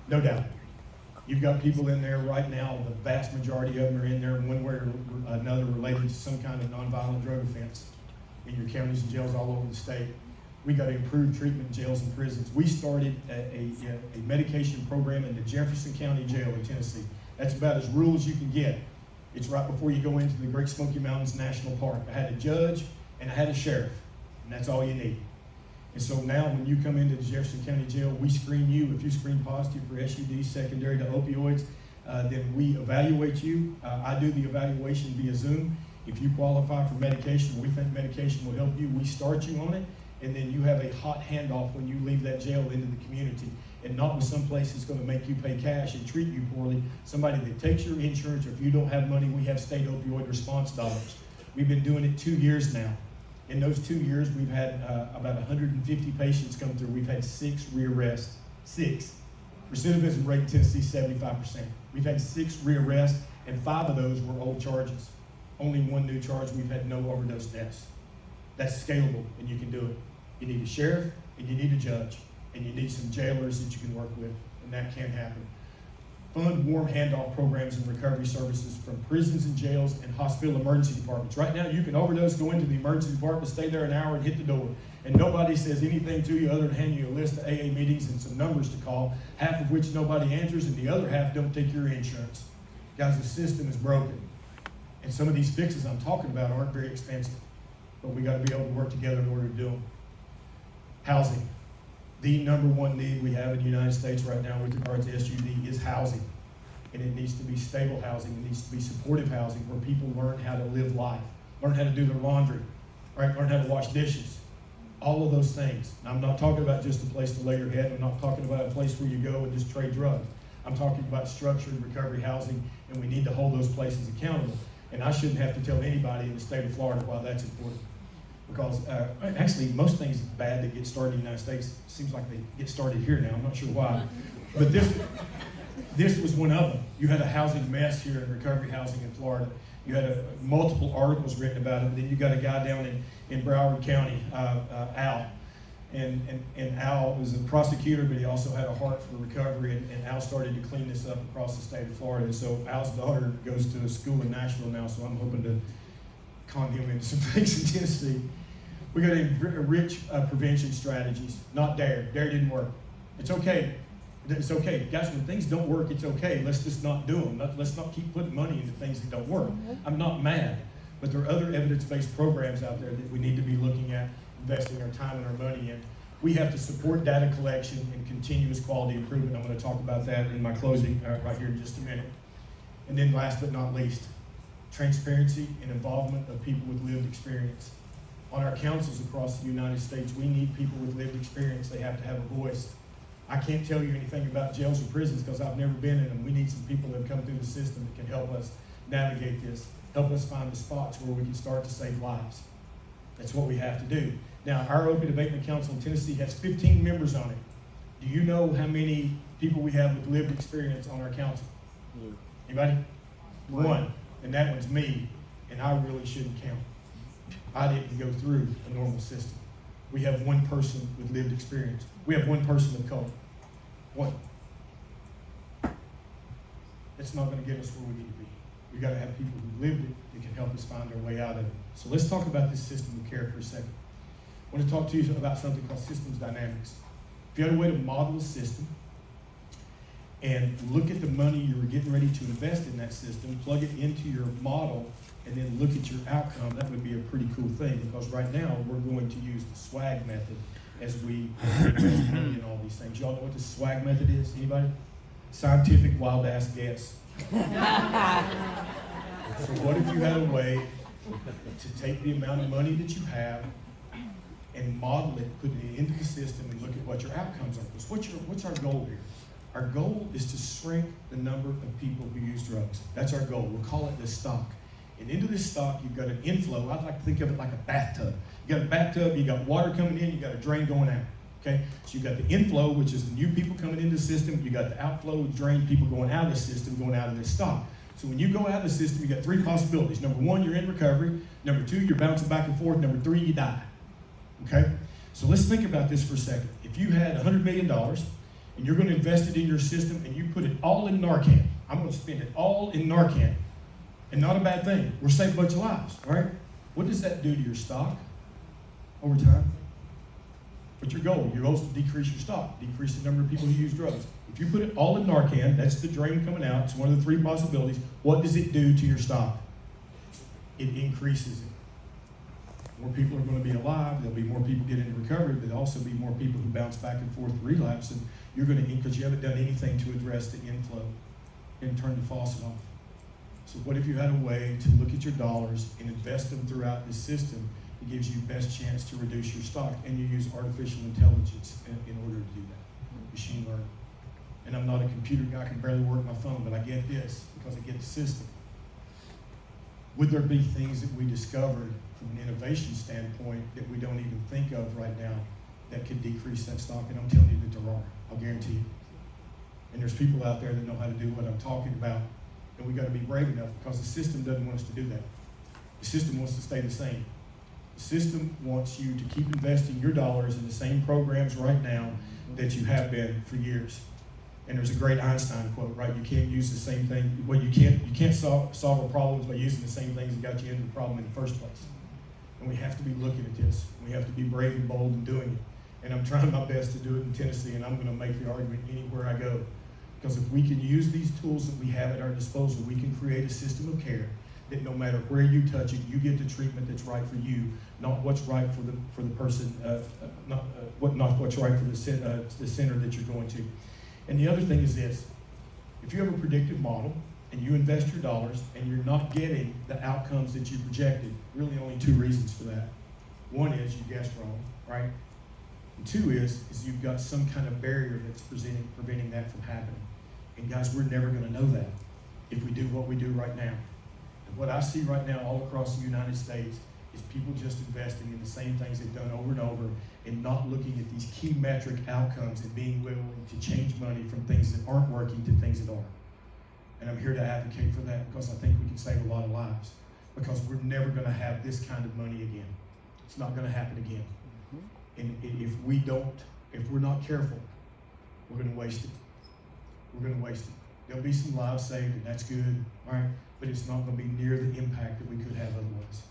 No doubt. You've got people in there right now, the vast majority of them are in there in one way or another related to some kind of nonviolent drug offense in your counties and jails all over the state. We got to improve treatment in jails and prisons. We started a medication program in the Jefferson County Jail in Tennessee. That's about as rural as you can get. It's right before you go into the Great Smoky Mountains National Park. I had a judge and I had a sheriff, and that's all you need. And so now when you come into the Jefferson County Jail, we screen you. If you screen positive for SUD secondary to opioids, then we evaluate you. I do the evaluation via Zoom. If you qualify for medication, or we think medication will help you, we start you on it, and then you have a hot handoff when you leave that jail into the community, and not with some place that's going to make you pay cash and treat you poorly. Somebody that takes your insurance, or if you don't have money, we have state opioid response dollars. We've been doing it 2 years now. In those 2 years, we've had about 150 patients come through. We've had 6 rearrests. 6. Recidivism rate in Tennessee, 75%. We've had 6 rearrests, and 5 of those were old charges. Only 1 new charge. We've had no overdose deaths. That's scalable, and you can do it. You need a sheriff, and you need a judge, and you need some jailers that you can work with, and that can happen. Fund warm handoff programs and recovery services from prisons and jails and hospital emergency departments. Right now, you can overdose, go into the emergency department, stay there an hour, and hit the door. And nobody says anything to you other than hand you a list of AA meetings and some numbers to call, half of which nobody answers, and the other half don't take your insurance. Guys, the system is broken. And some of these fixes I'm talking about aren't very expensive, but we got to be able to work together in order to do them. Housing. The #1 need we have in the United States right now with regard to SUD is housing. And it needs to be stable housing. It needs to be supportive housing where people learn how to live life, learn how to do their laundry, right? Learn how to wash dishes. All of those things. Now, I'm not talking about just a place to lay your head. I'm not talking about a place where you go and just trade drugs. I'm talking about structured recovery housing, and we need to hold those places accountable. And I shouldn't have to tell anybody in the state of Florida why that's important. Because actually, most things bad that get started in the United States, seems like they get started here now. I'm not sure why. But this was one of them. You had a housing mess here in recovery housing in Florida. You had multiple articles written about it. Then you got a guy down in Broward County, Al. And Al was a prosecutor, but he also had a heart for recovery. And Al started to clean this up across the state of Florida. And so Al's daughter goes to a school in Nashville now, so I'm hoping to con him into some things in Tennessee. We got to rich prevention strategies, not dare. Dare didn't work. It's okay. It's okay. Guys, when things don't work, it's okay. Let's just not do them. Let's not keep putting money into things that don't work. I'm not mad, but there are other evidence-based programs out there that we need to be looking at, investing our time and our money in. We have to support data collection and continuous quality improvement. I'm going to talk about that in my closing right here in just a minute. And then last but not least, transparency and involvement of people with lived experience. On our councils across the United States, we need people with lived experience. They have to have a voice. I can't tell you anything about jails or prisons because I've never been in them. We need some people that have come through the system that can help us navigate this, help us find the spots where we can start to save lives. That's what we have to do. Now, our Opioid Abatement Council in Tennessee has 15 members on it. Do you know how many people we have with lived experience on our council? Anybody? One. And that one's me, and I really shouldn't count. I didn't go through a normal system. We have one person with lived experience. We have one person of color. One. That's not going to get us where we need to be. We've got to have people who lived it that can help us find our way out of it. So let's talk about this system of care for a second. I want to talk to you about something called systems dynamics. If you had a way to model a system and look at the money you were getting ready to invest in that system, plug it into your model, and then look at your outcome, that would be a pretty cool thing, because right now we're going to use the SWAG method as we invest money in all these things. Y'all know what the SWAG method is? Anybody? Scientific wild ass guess. So what if you had a way to take the amount of money that you have and model it, put it into the system, and look at what your outcomes are? Because what's our goal here? Our goal is to shrink the number of people who use drugs. That's our goal. We'll call it the stock. And into this stock, you've got an inflow. I'd like to think of it like a bathtub. You got a bathtub, you got water coming in, you got a drain going out. Okay? So you got the inflow, which is the new people coming into the system. You got the outflow, drain, people going out of the system, going out of this stock. So when you go out of the system, you got 3 possibilities. Number 1, you're in recovery. Number 2, you're bouncing back and forth. Number 3, you die. Okay? So let's think about this for a second. If you had $100 million and you're going to invest it in your system, and you put it all in Narcan. I'm going to spend it all in Narcan. And not a bad thing. We're saving a bunch of lives, right? What does that do to your stock over time? What's your goal? Your goal is to decrease your stock, decrease the number of people who use drugs. If you put it all in Narcan, that's the drain coming out. It's one of the three possibilities. What does it do to your stock? It increases it. More people are going to be alive. There'll be more people get into recovery, but there'll also be more people who bounce back and forth relapse. And you're going to, because you haven't done anything to address the inflow and turn the faucet off. So what if you had a way to look at your dollars and invest them throughout this system? It gives you the best chance to reduce your stock, and you use artificial intelligence in order to do that, machine learning. And I'm not a computer guy, I can barely work my phone, but I get this because I get the system. Would there be things that we discovered from an innovation standpoint that we don't even think of right now that could decrease that stock? And I'm telling you that there are, I'll guarantee you. And there's people out there that know how to do what I'm talking about, and we got to be brave enough because the system doesn't want us to do that. The system wants to stay the same. The system wants you to keep investing your dollars in the same programs right now that you have been for years. And there's a great Einstein quote, right? You can't use the same thing. Well, you can't solve a problem by using the same things that got you into the problem in the first place. And we have to be looking at this. We have to be brave and bold in doing it. And I'm trying my best to do it in Tennessee, and I'm going to make the argument anywhere I go. Because if we can use these tools that we have at our disposal, we can create a system of care that no matter where you touch it, you get the treatment that's right for you, not what's right for the person, not what's right for the center that you're going to. And the other thing is this: if you have a predictive model and you invest your dollars and you're not getting the outcomes that you projected, really only two reasons for that. One is you guessed wrong, right? And two is you've got some kind of barrier that's preventing that from happening. And guys, we're never going to know that if we do what we do right now. And what I see right now all across the United States is people just investing in the same things they've done over and over and not looking at these key metric outcomes and being willing to change money from things that aren't working to things that are. And I'm here to advocate for that because I think we can save a lot of lives, because we're never going to have this kind of money again. It's not going to happen again. And if we're not careful, we're going to waste it. We're going to waste it. There'll be some lives saved, and that's good, all right? But it's not going to be near the impact that we could have otherwise.